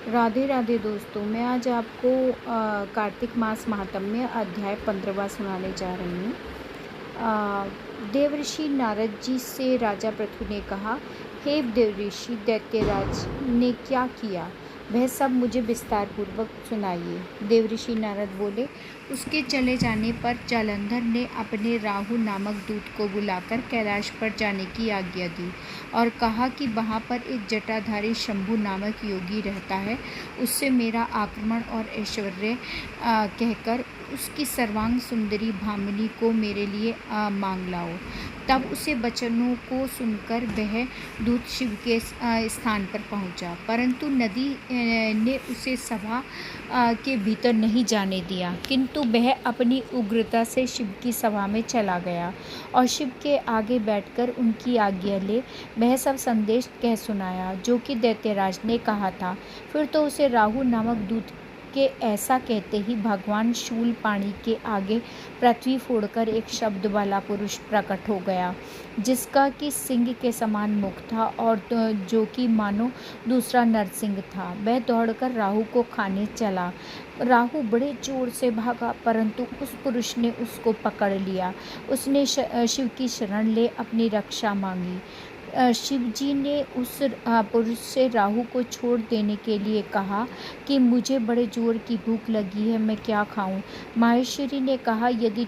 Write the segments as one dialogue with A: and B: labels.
A: राधे राधे दोस्तों, मैं आज आपको कार्तिक मास महात्म्य अध्याय 15वां सुनाने जा रही हूँ। देवर्षि नारद जी से राजा पृथु ने कहा, हे देवर्षि, दैत्यराज ने क्या किया, वह सब मुझे विस्तार पूर्वक सुनाइए। देवर्षि नारद बोले, उसके चले जाने पर जालंधर ने अपने राहु नामक दूत को बुलाकर कैलाश पर जाने की आज्ञा दी और कहा कि वहाँ पर एक जटाधारी शंभु नामक योगी रहता है, उससे मेरा आक्रमण और ऐश्वर्य कहकर उसकी सर्वांग सुंदरी भामिनी को मेरे लिए मांग लाओ। तब उसे वचनों को सुनकर वह दूत शिव के स्थान पर पहुंचा, परंतु नदी ने उसे सभा के भीतर नहीं जाने दिया, किंतु वह अपनी उग्रता से शिव की सभा में चला गया और शिव के आगे बैठकर उनकी आज्ञा ले वह सब संदेश कह सुनाया जो कि दैत्यराज ने कहा था। फिर तो उसे राहु नामक दूत के ऐसा कहते ही भगवान शूलपाणी के आगे पृथ्वी फोड़कर एक शब्द वाला पुरुष प्रकट हो गया, जिसका कि सिंह के समान मुख था और जो कि मानो दूसरा नरसिंह था। वह दौड़कर राहु को खाने चला। राहु बड़े जोर से भागा, परंतु उस पुरुष ने उसको पकड़ लिया। उसने शिव की शरण ले अपनी रक्षा मांगी। शिव जी ने उस पुरुष से राहु को छोड़ देने के लिए कहा कि मुझे बड़े जोर की भूख लगी है, मैं क्या खाऊं। माहेश्वरी ने कहा, यदि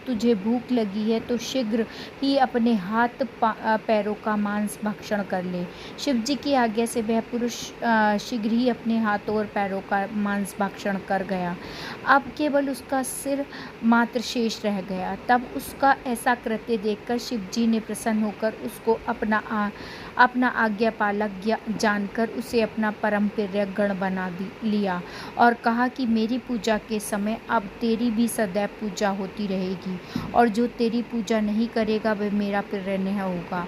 A: तुझे भूख लगी है तो शीघ्र ही अपने हाथ पैरों का मांस भक्षण कर ले। शिव जी की आज्ञा से वह पुरुष शीघ्र ही अपने हाथों और पैरों का मांस भक्षण कर गया। अब केवल उसका सिर मात्र शेष रह गया। तब उसका ऐसा कृत्य देखकर शिव जी ने प्रसन्न होकर उसको अपना आज्ञापालक जानकर उसे अपना परम प्रिय गण बना लिया और कहा कि मेरी पूजा के समय अब तेरी भी सदैव पूजा होती रहेगी और जो तेरी पूजा नहीं करेगा वह मेरा प्रिय नहीं होगा।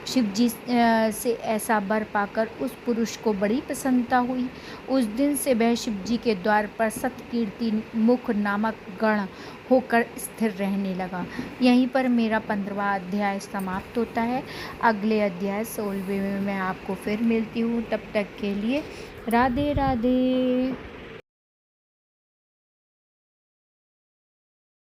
A: शिव जी से ऐसा वर पाकर उस पुरुष को बड़ी प्रसन्नता हुई। उस दिन से वह शिव जी के द्वार पर सतकीर्ति मुख नामक गण होकर स्थिर रहने लगा। यहीं पर मेरा 15वां अध्याय समाप्त होता है। अगले अध्याय 16वें में मैं आपको फिर मिलती हूँ। तब तक के लिए राधे राधे।